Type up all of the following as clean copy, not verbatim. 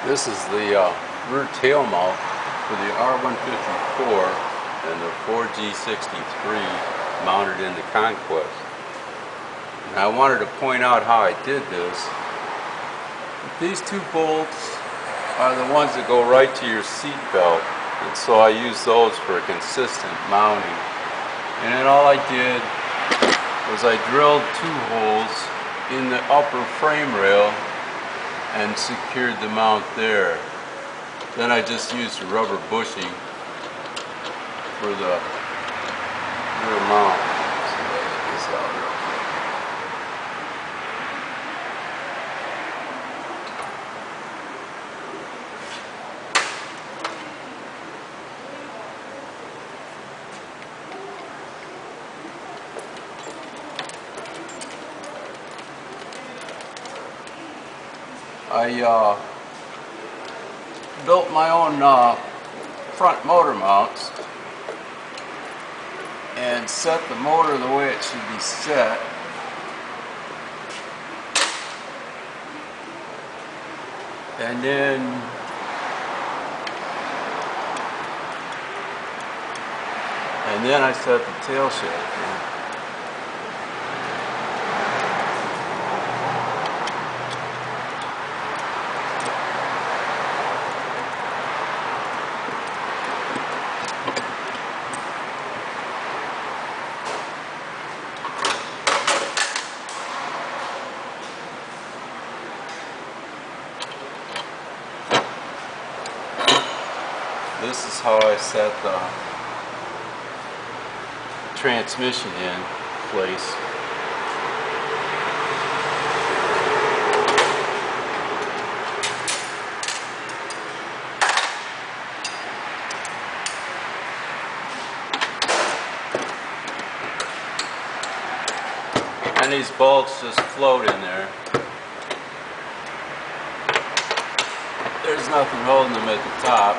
This is the rear tail mount for the R154 and the 4G63 mounted in the Conquest. And I wanted to point out how I did this. These two bolts are the ones that go right to your seat belt, and so I use those for consistent mounting. And then all I did was I drilled 2 holes in the upper frame rail and secured the mount there. Then I just used a rubber bushing for the rear mount. So let this out real quick. I built my own front motor mounts and set the motor the way it should be set. And then I set the tail shaft in. This is how I set the transmission in place. And these bolts just float in there. There's nothing holding them at the top.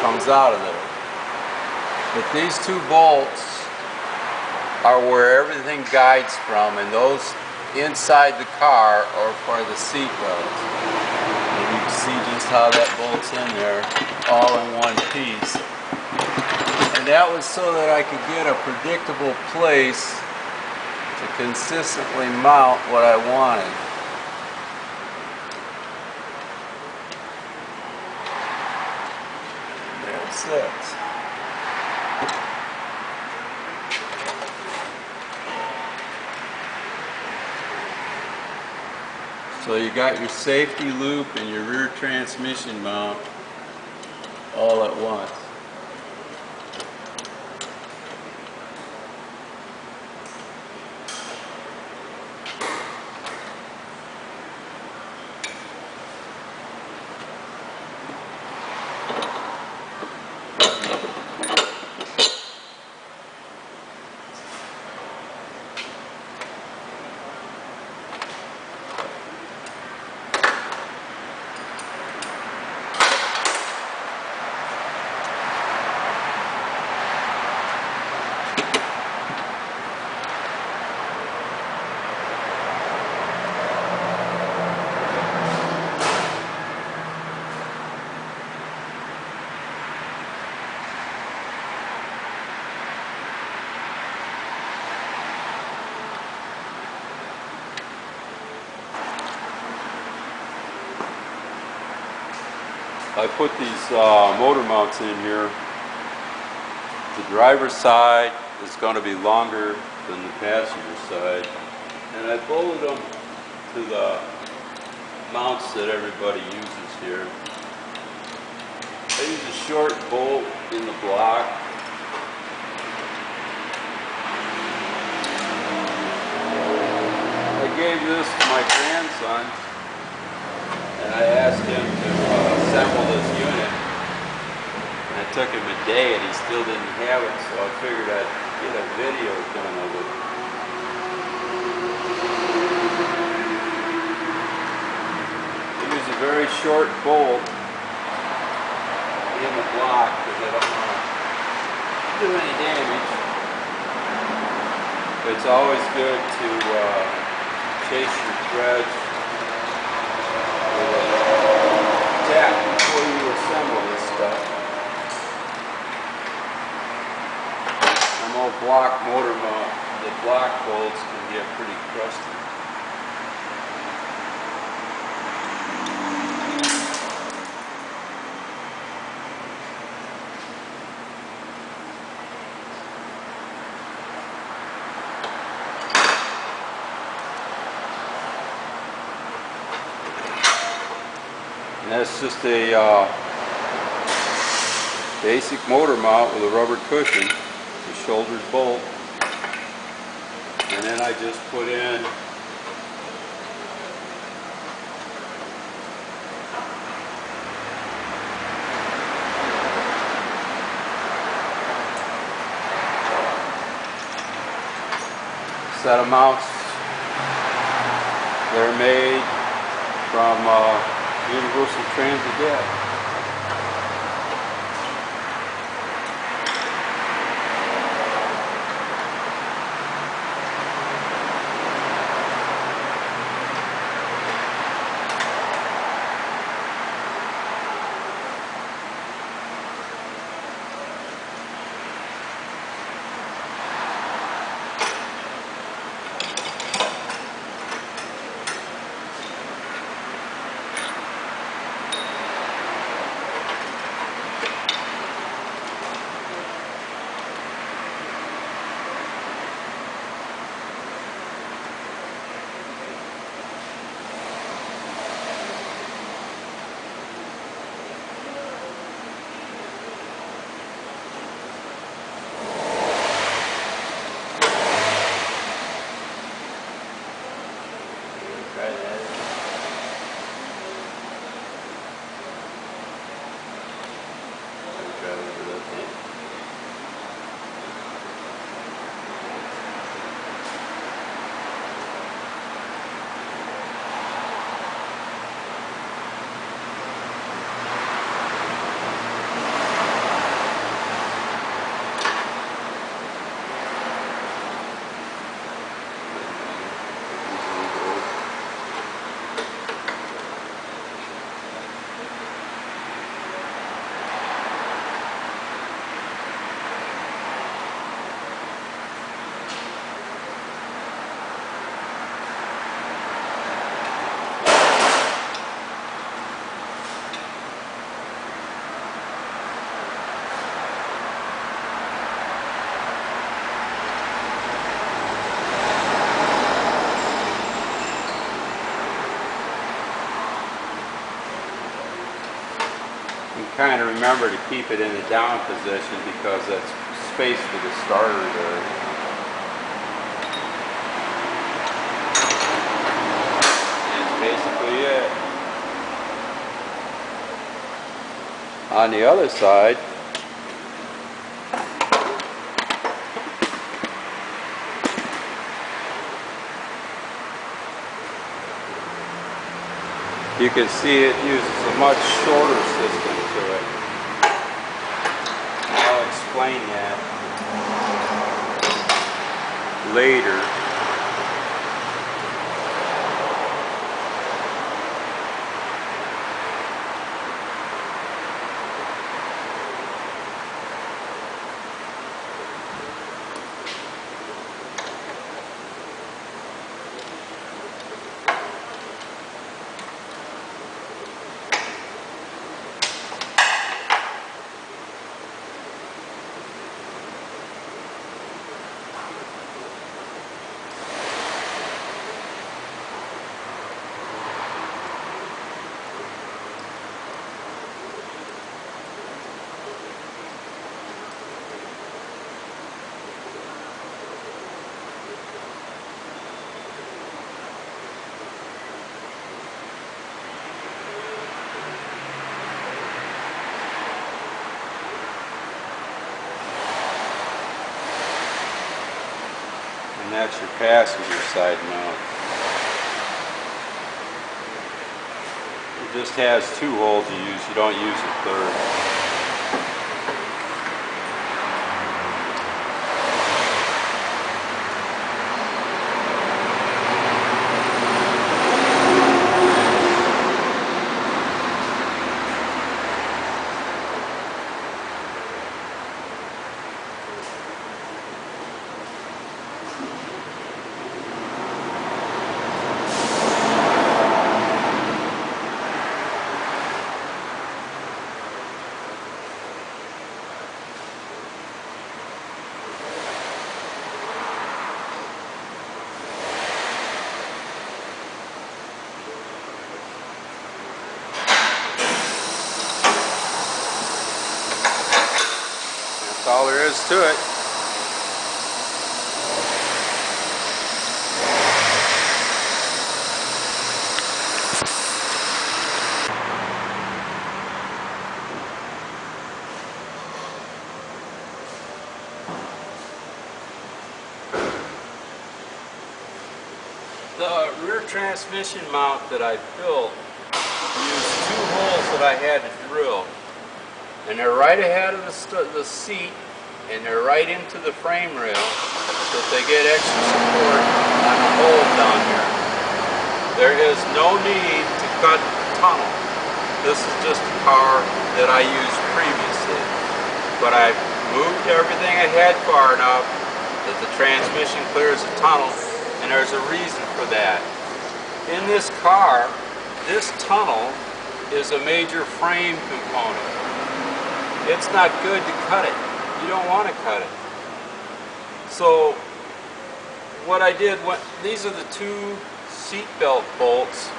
Comes out of there. But these 2 bolts are where everything guides from, and those inside the car are for the seat belts. And you can see just how that bolts in there, all in one piece. And that was so that I could get a predictable place to consistently mount what I wanted. Six. So you got your safety loop and your rear transmission mount all at once. I put these motor mounts in here. The driver's side is going to be longer than the passenger side, and I bolted them to the mounts that everybody uses here. I use a short bolt in the block. I gave this to my grandson, and I asked him to assemble this unit. And took him a day and he still didn't have it, so I figured I'd get a video done of it. I use a very short bolt in the block because I don't want to do any damage. But it's always good to chase your threads with a tap before you assemble this stuff. Some old block motor mount, the block bolts can get pretty crusty. And that's just a basic motor mount with a rubber cushion, the shouldered bolt, and then I just put in a set of mounts. They're made from Universal Transit Gas. Kind of remember to keep it in the down position because that's space for the starter there. That's basically it. On the other side, you can see it uses a much shorter system to it. I'll explain that later. And that's your passenger side mount. It just has 2 holes you use, you don't use a third. That's all there is to it. The rear transmission mount that I built used 2 holes that I had to drill. And they're right ahead of the seat, and they're right into the frame rail, so that they get extra support on the hole down here. There is no need to cut the tunnel. This is just a car that I used previously. But I moved everything I had far enough that the transmission clears the tunnel, and there's a reason for that. In this car, this tunnel is a major frame component. It's not good to cut it. You don't want to cut it. So what I did, these are the 2 seat belt bolts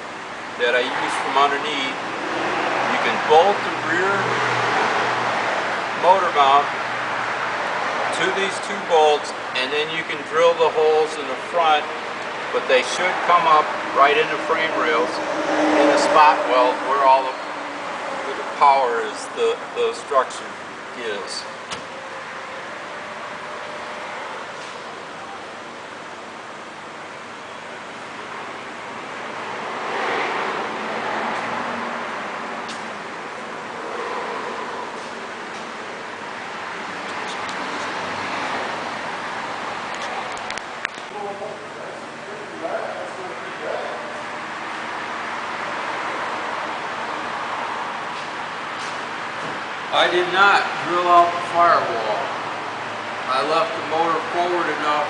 that I use from underneath. You can bolt the rear motor mount to these 2 bolts, and then you can drill the holes in the front, but they should come up right into frame rails in the spot weld where all the power is, the structure is. I did not drill out the firewall. I left the motor forward enough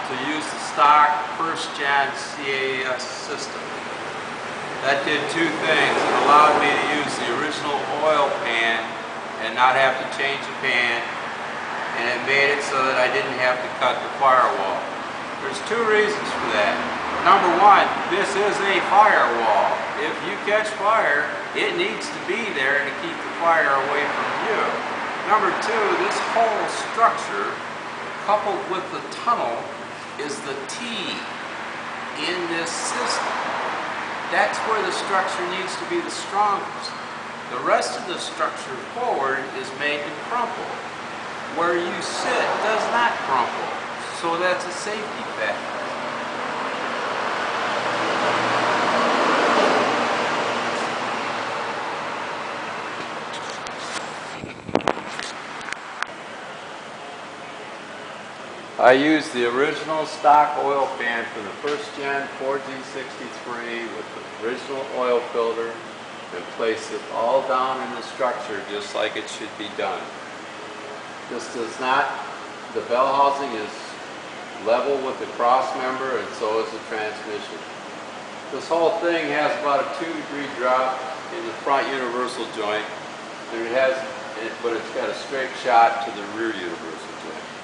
to use the stock first-gen CAS system. That did 2 things. It allowed me to use the original oil pan and not have to change the pan, and it made it so that I didn't have to cut the firewall. There's 2 reasons for that. Number 1, this is a firewall. If you catch fire, it needs to be there to keep the fire away from you. Number 2, this whole structure, coupled with the tunnel, is the T in this system. That's where the structure needs to be the strongest. The rest of the structure forward is made to crumple. Where you sit does not crumple, so that's a safety factor. I used the original stock oil pan for the first-gen 4G63 with the original oil filter and placed it all down in the structure just like it should be done. This does not, the bell housing is level with the cross member, and so is the transmission. This whole thing has about a 2-degree drop in the front universal joint, and but it's got a straight shot to the rear universal joint.